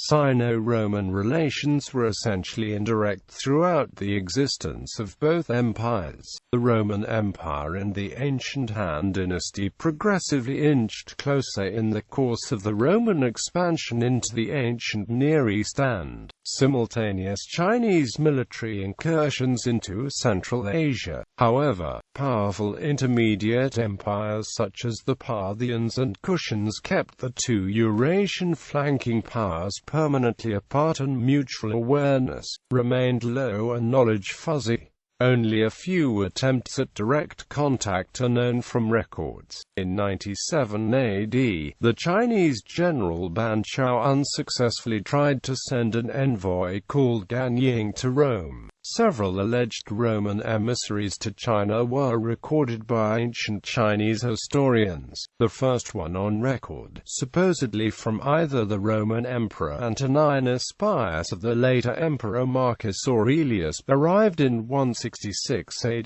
Sino-Roman relations were essentially indirect throughout the existence of both empires. The Roman Empire and the ancient Han dynasty progressively inched closer in the course of the Roman expansion into the ancient Near East and simultaneous Chinese military incursions into Central Asia. However, powerful intermediate empires such as the Parthians and Kushans kept the two Eurasian flanking powers permanently apart, and mutual awareness remained low and knowledge fuzzy. Only a few attempts at direct contact are known from records. In 97 AD, the Chinese general Ban Chao unsuccessfully tried to send an envoy called Gan Ying to Rome. Several alleged Roman emissaries to China were recorded by ancient Chinese historians. The first one on record, supposedly from either the Roman Emperor Antoninus Pius or the later Emperor Marcus Aurelius, arrived in 166 AD.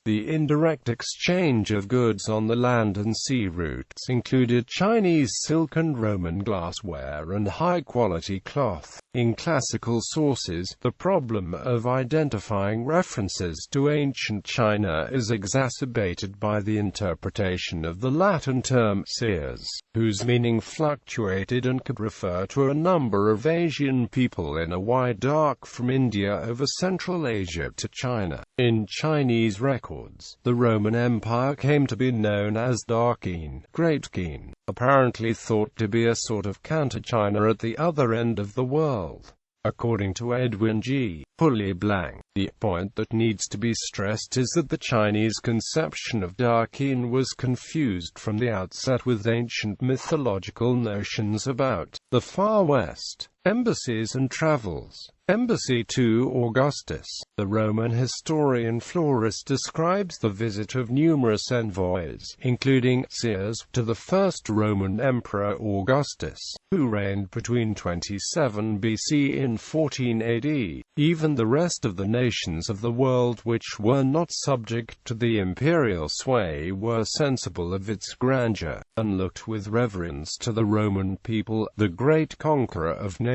The indirect exchange of goods on the land and sea routes included Chinese silk and Roman glassware and high-quality cloth. In classical sources, the problem of identifying references to ancient China is exacerbated by the interpretation of the Latin term seers, whose meaning fluctuated and could refer to a number of Asian people in a wide arc from India over Central Asia to China. In Chinese records, the Roman Empire came to be known as Dark Qin, Great Qin, apparently thought to be a sort of counter-China at the other end of the world. According to Edwin G. Pulley Blank, the point that needs to be stressed is that the Chinese conception of Dark Qin was confused from the outset with ancient mythological notions about the Far West. Embassies and travels. Embassy to Augustus. The Roman historian Florus describes the visit of numerous envoys, including seers, to the first Roman emperor Augustus, who reigned between 27 BC and 14 AD. Even the rest of the nations of the world which were not subject to the imperial sway were sensible of its grandeur, and looked with reverence to the Roman people, the great conqueror of nations.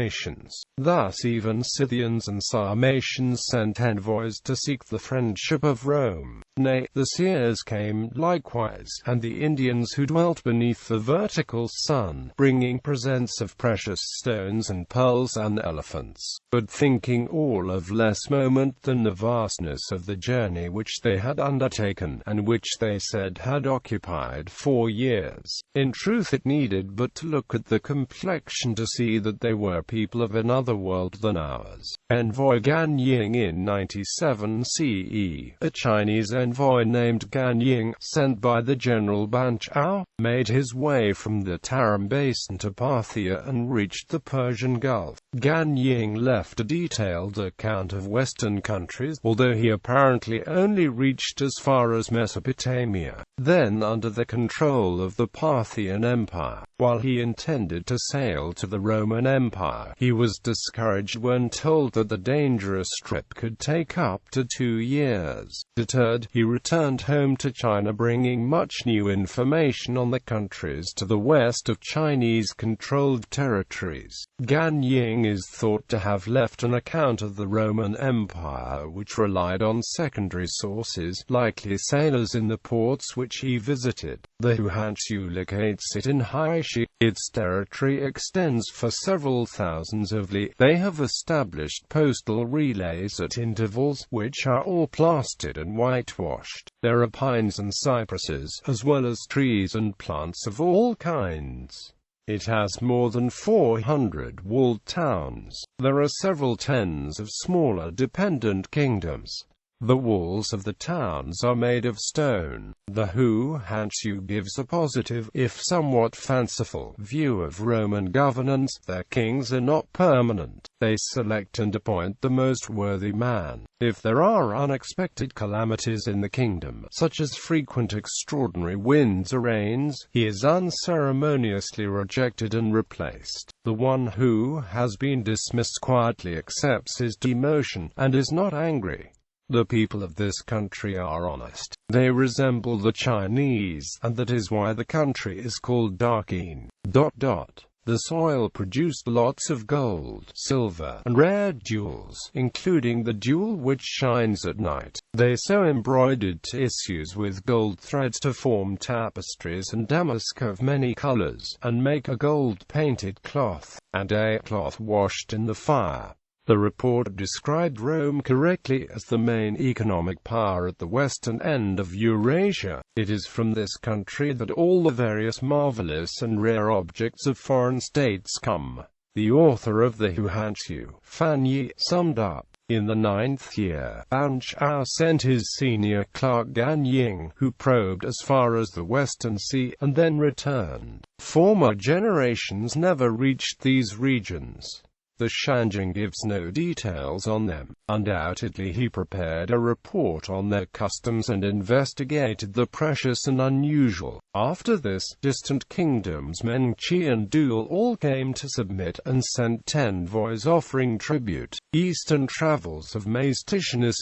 Thus even Scythians and Sarmatians sent envoys to seek the friendship of Rome. Nay, the seers came likewise, and the Indians who dwelt beneath the vertical sun, bringing presents of precious stones and pearls and elephants, but thinking all of less moment than the vastness of the journey which they had undertaken, and which they said had occupied 4 years. In truth it needed but to look at the complexion to see that they were people of another world than ours. Envoy Gan Ying in 97 CE, a Chinese envoy named Gan Ying, sent by the general Ban Chao, made his way from the Tarim Basin to Parthia and reached the Persian Gulf. Gan Ying left a detailed account of Western countries, although he apparently only reached as far as Mesopotamia, then under the control of the Parthian Empire. While he intended to sail to the Roman Empire, he was discouraged when told that the dangerous trip could take up to 2 years. Deterred, he returned home to China bringing much new information on the countries to the west of Chinese-controlled territories. Gan Ying is thought to have left an account of the Roman Empire which relied on secondary sources, likely sailors in the ports which he visited. The Huanshu locates it in Haishi. Its territory extends for several thousands of li. They have established postal relays at intervals, which are all plastered and whitewashed. There are pines and cypresses, as well as trees and plants of all kinds. It has more than 400 walled towns. There are several tens of smaller dependent kingdoms. The walls of the towns are made of stone. The Huanshu gives a positive, if somewhat fanciful, view of Roman governance. Their kings are not permanent. They select and appoint the most worthy man. If there are unexpected calamities in the kingdom, such as frequent extraordinary winds or rains, he is unceremoniously rejected and replaced. The one who has been dismissed quietly accepts his demotion, and is not angry. The people of this country are honest. They resemble the Chinese, and that is why the country is called Dark Qin. The soil produced lots of gold, silver, and rare jewels, including the jewel which shines at night. They sew embroidered tissues with gold threads to form tapestries and damask of many colors, and make a gold-painted cloth, and a cloth washed in the fire. The report described Rome correctly as the main economic power at the western end of Eurasia. It is from this country that all the various marvelous and rare objects of foreign states come. The author of the Hypothetical, Fan Yi, summed up, in the 9th year, Ban Chao sent his senior clerk Gan Ying, who probed as far as the Western Sea, and then returned. Former generations never reached these regions. The Shanjing gives no details on them. Undoubtedly he prepared a report on their customs and investigated the precious and unusual. After this, distant kingdoms Menchi and Dul all came to submit and sent envoys offering tribute. Eastern travels of Mastitianus,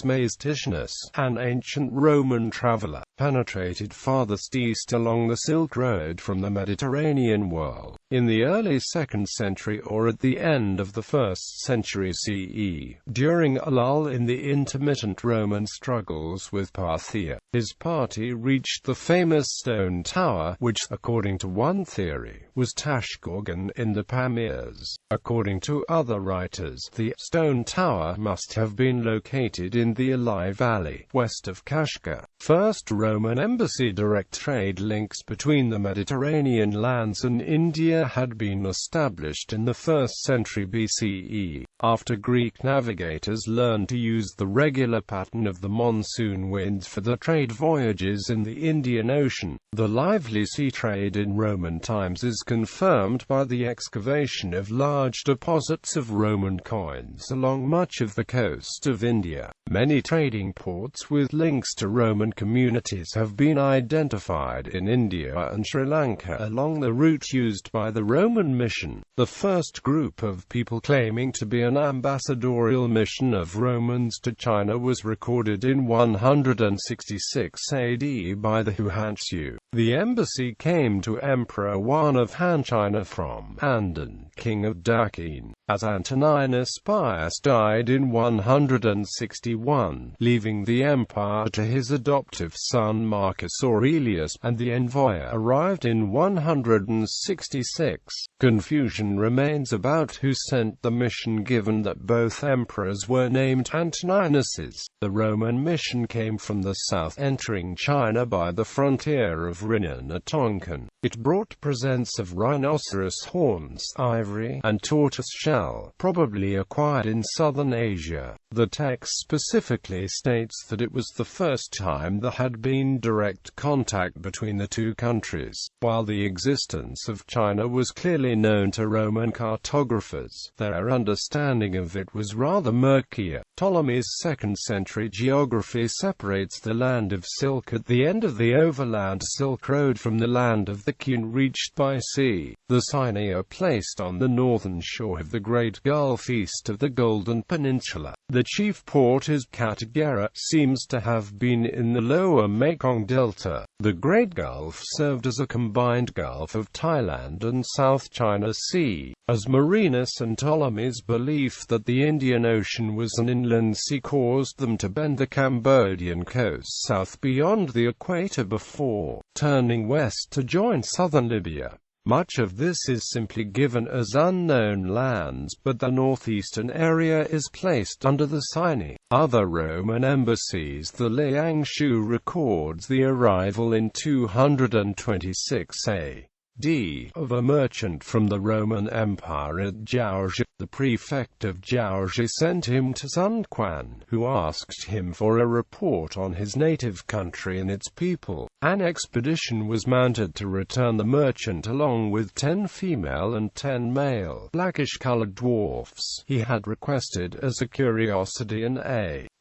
an ancient Roman traveler, penetrated farthest east along the Silk Road from the Mediterranean world. In the early 2nd century or at the end of the 1st century CE, during a lull in the intermittent Roman struggles with Parthia, his party reached the famous stone tower, which, according to one theory, was Tashkorgan in the Pamirs. According to other writers, the stone tower must have been located in the Alai Valley, west of Kashgar. First Roman embassy. Direct trade links between the Mediterranean lands and India had been established in the 1st century BCE, after Greek navigators learned to use the regular pattern of the monsoon winds for the trade voyages in the Indian Ocean. The lively sea trade in Roman times is confirmed by the excavation of large deposits of Roman coins along much of the coast of India. Many trading ports with links to Roman communities have been identified in India and Sri Lanka along the route used by the Roman mission. The first group of people claiming to be an ambassadorial mission of Romans to China was recorded in 166 AD by the Hypothetical. The embassy came to Emperor Wan of Han China from Andan, king of Dakin, as Antoninus Pius died in 161, leaving the empire to his adoptive son Marcus Aurelius, and the envoy arrived in 166. Confusion remains about who sent the mission, given that both emperors were named Antoninuses. The Roman mission came from the south, entering China by the frontier of Rinnan at Tonkin. It brought presents of rhinoceros horns, ivory, and tortoise shell, probably acquired in southern Asia. The text specifically states that it was the first time there had been direct contact between the two countries. While the existence of China was clearly known to Roman cartographers, their understanding of it was rather murkier. Ptolemy's 2nd century geography separates the land of Silk at the end of the overland Silk Road from the land of the Kun reached by sea. The Sinai are placed on the northern shore of the Great Gulf east of the Golden Peninsula. The chief port is Katagara, seems to have been in the lower Mekong Delta. The Great Gulf served as a combined Gulf of Thailand and South China Sea, as Marinus and Ptolemy's belief that the Indian Ocean was an inland sea caused them to bend the Cambodian coast south beyond the equator before turning west to join southern Libya. Much of this is simply given as unknown lands, but the northeastern area is placed under the Sinai. Other Roman embassies. The Liangshu records the arrival in 226 A.D. of a merchant from the Roman Empire at Jiaozhi. The prefect of Jiaozhi sent him to Sun Quan, who asked him for a report on his native country and its people. An expedition was mounted to return the merchant along with 10 female and 10 male, blackish-colored dwarfs he had requested as a curiosity, and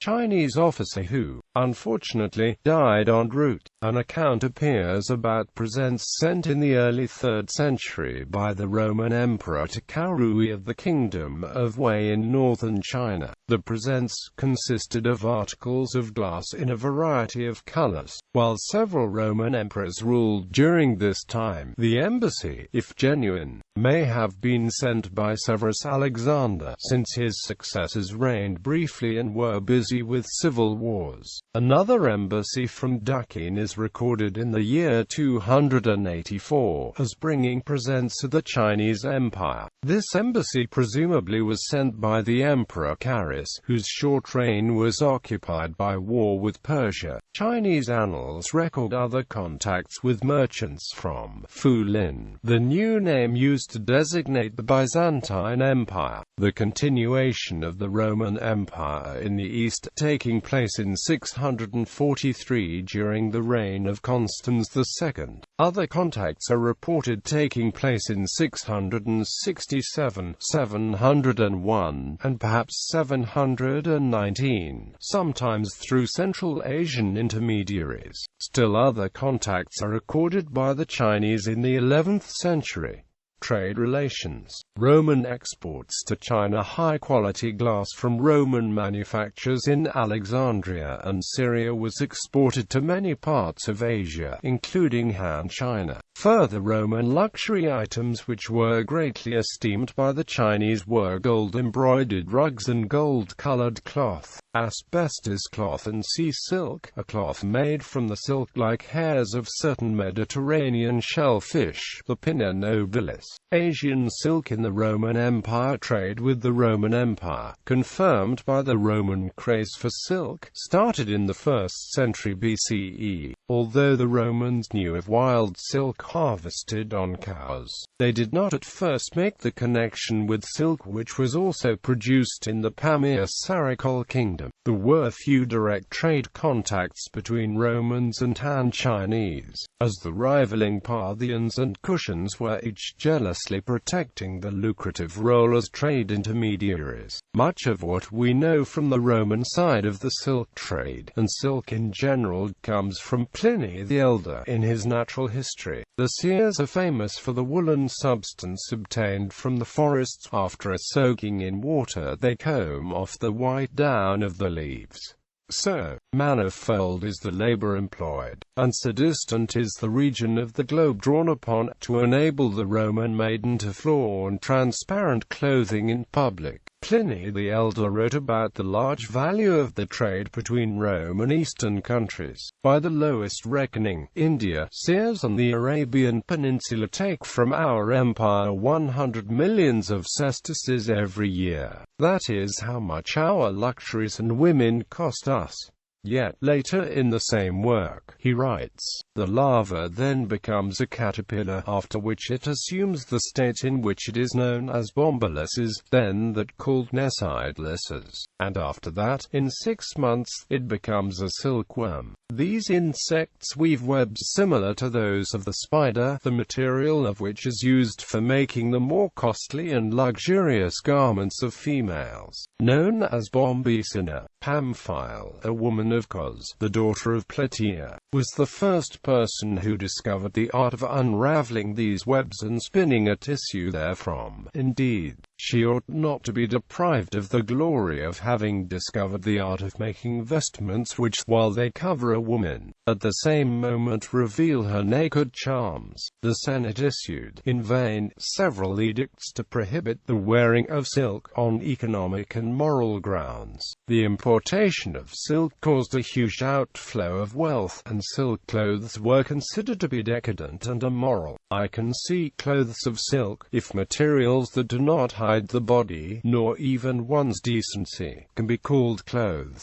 Chinese officer who, unfortunately, died en route. An account appears about presents sent in the early 3rd century by the Roman Emperor to Cao Rui of the Kingdom of Wei in northern China. The presents consisted of articles of glass in a variety of colors. While several Roman emperors ruled during this time, the embassy, if genuine, may have been sent by Severus Alexander, since his successors reigned briefly and were busy with civil wars. Another embassy from Duquesne is recorded in the year 284 as bringing presents to the Chinese Empire. This embassy presumably was sent by the Emperor Carus, whose short reign was occupied by war with Persia. Chinese annals record other contacts with merchants from Fulin, the new name used to designate the Byzantine Empire. The continuation of the Roman Empire in the East, taking place in 643 during the reign of Constans II. Other contacts are reported taking place in 667, 701, and perhaps 719, sometimes through Central Asian intermediaries. Still other contacts are recorded by the Chinese in the 11th century. Trade relations. Roman exports to China. High-quality glass from Roman manufacturers in Alexandria and Syria was exported to many parts of Asia, including Han China. Further Roman luxury items which were greatly esteemed by the Chinese were gold-embroidered rugs and gold-colored cloth, asbestos cloth and sea silk, a cloth made from the silk-like hairs of certain Mediterranean shellfish, the Pinna nobilis. Asian silk in the Roman Empire. Trade with the Roman Empire, confirmed by the Roman craze for silk, started in the 1st century BCE. Although the Romans knew of wild silk harvested on cows, they did not at first make the connection with silk which was also produced in the Pamir-Sarakol kingdom. There were few direct trade contacts between Romans and Han Chinese, as the rivaling Parthians and Kushans were each jealously protecting the lucrative role as trade intermediaries. Much of what we know from the Roman side of the silk trade, and silk in general, comes from Pliny the Elder in his Natural History. The seers are famous for the woolen substance obtained from the forests. After a soaking in water, they comb off the white down of the leaves. So, manifold is the labor employed, and so distant is the region of the globe drawn upon, to enable the Roman maiden to flaunt transparent clothing in public. Pliny the Elder wrote about the large value of the trade between Rome and Eastern countries. By the lowest reckoning, India, seers on the Arabian Peninsula take from our empire 100 millions of sesterces every year. That is how much our luxuries and women cost us. Yet, later in the same work, he writes, the larva then becomes a caterpillar, after which it assumes the state in which it is known as bombulusses, then that called nesidelusses, and after that, in 6 months, it becomes a silkworm. These insects weave webs similar to those of the spider, the material of which is used for making the more costly and luxurious garments of females, known as bombicina. Pamphile, a woman of Kos, the daughter of Plataea, was the first person who discovered the art of unraveling these webs and spinning a tissue therefrom. Indeed, she ought not to be deprived of the glory of having discovered the art of making vestments which, while they cover a woman, at the same moment reveal her naked charms. The Senate issued, in vain, several edicts to prohibit the wearing of silk, on economic and moral grounds. The importation of silk caused a huge outflow of wealth, and silk clothes were considered to be decadent and immoral. I can see clothes of silk, if materials that do not hide the body, nor even one's decency, can be called clothes.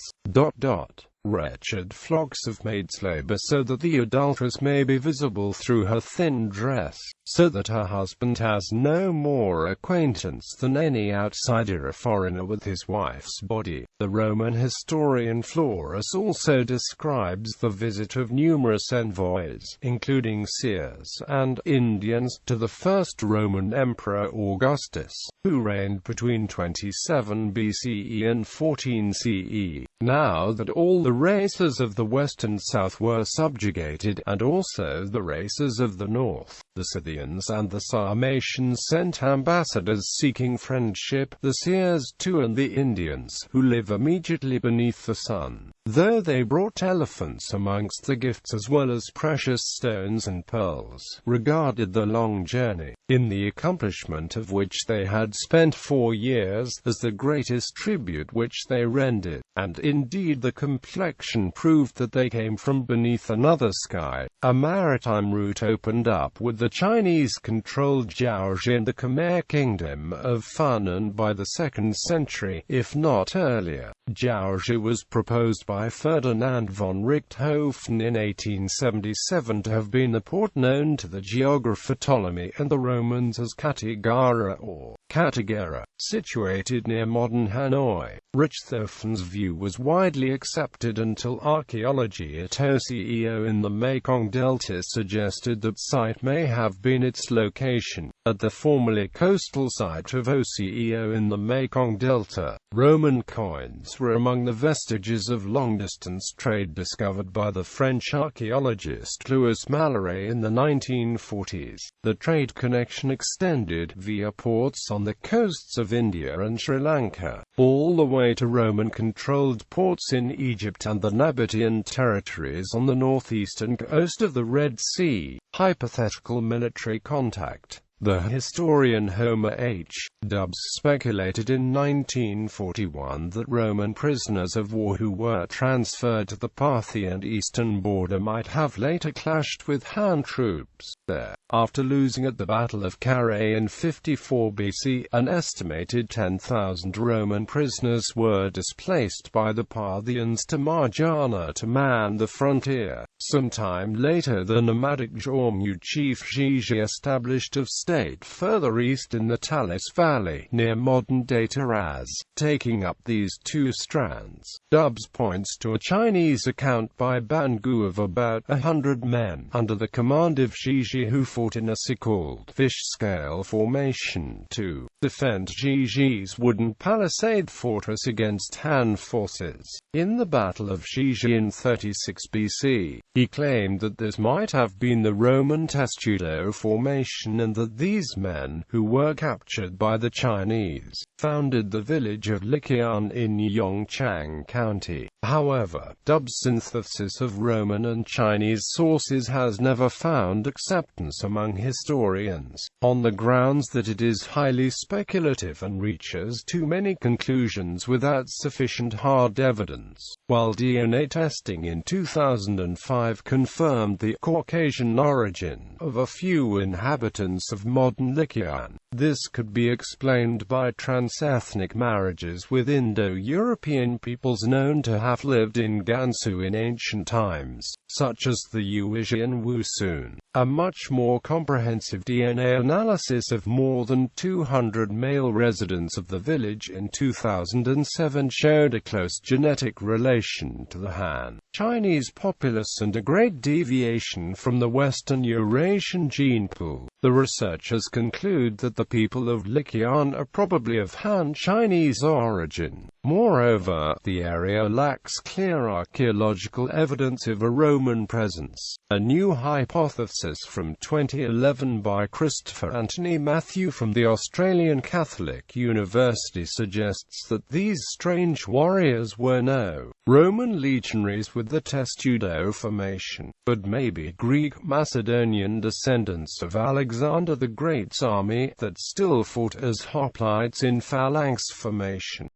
Wretched flocks of maids labor so that the adulteress may be visible through her thin dress, so that her husband has no more acquaintance than any outsider or foreigner with his wife's body. The Roman historian Florus also describes the visit of numerous envoys, including seers and Indians, to the first Roman emperor Augustus, who reigned between 27 BCE and 14 CE. Now that all the races of the west and south were subjugated, and also the races of the north, the Scythians and the Sarmatians sent ambassadors seeking friendship, the seers too, and the Indians, who live immediately beneath the sun, though they brought elephants amongst the gifts as well as precious stones and pearls, regarded the long journey, in the accomplishment of which they had spent 4 years, as the greatest tribute which they rendered, and indeed the complexion proved that they came from beneath another sky. A maritime route opened up with the Chinese-controlled Jiaozhi in the Khmer kingdom of Funan by the 2nd century, if not earlier. Jiaozhi was proposed by Ferdinand von Richthofen in 1877 to have been the port known to the geographer Ptolemy and the Romans as Katagara or Katagera, situated near modern Hanoi. Richthofen's view was widely accepted until archaeology at Oceo in the Mekong Delta suggested that site may have been its location. At the formerly coastal site of Oceo in the Mekong Delta, Roman coins were among the vestiges of long-distance trade discovered by the French archaeologist Louis Mallory in the 1940s. The trade connection extended via ports on the coasts of India and Sri Lanka, all the way to Roman-controlled ports in Egypt and the Nabatean territories on the northeastern coast of the Red Sea. Hypothetical military contact. The historian Homer H. Dubs speculated in 1941 that Roman prisoners of war who were transferred to the Parthian eastern border might have later clashed with Han troops there. After losing at the Battle of Carrhae in 54 BC, an estimated 10,000 Roman prisoners were displaced by the Parthians to Marjana to man the frontier. Sometime later the nomadic Jormu chief Gigi established a state further east in the Talis Valley, near modern-day Taraz, taking up these two strands. Dubs points to a Chinese account by Ban Gu of about 100 men, under the command of Gigi, who fought in a so-called fish-scale formation to defend Gigi's wooden palisade fortress against Han forces. In the Battle of Gigi in 36 BC, he claimed that this might have been the Roman Testudo formation and that these men, who were captured by the Chinese, founded the village of Liqian in Yongchang County. However, Dub's synthesis of Roman and Chinese sources has never found acceptance among historians, on the grounds that it is highly speculative and reaches too many conclusions without sufficient hard evidence. While DNA testing in 2005 confirmed the Caucasian origin of a few inhabitants of modern Liqian, this could be explained by trans-ethnic marriages with Indo-European peoples known to have lived in Gansu in ancient times, such as the Eurasian Wusun. A much more comprehensive DNA analysis of more than 200 male residents of the village in 2007 showed a close genetic relation to the Han Chinese populace and a great deviation from the Western Eurasian gene pool. The researchers conclude that the people of Liqian are probably of Han Chinese origin. Moreover, the area lacks clear archaeological evidence of a Roman presence. A new hypothesis from 2011 by Christopher Anthony Matthew from the Australian Catholic University suggests that these strange warriors were no Roman legionaries with the Testudo formation, but maybe Greek Macedonian descendants of Alexander the Great's army that still fought as hoplites in phalanx formation.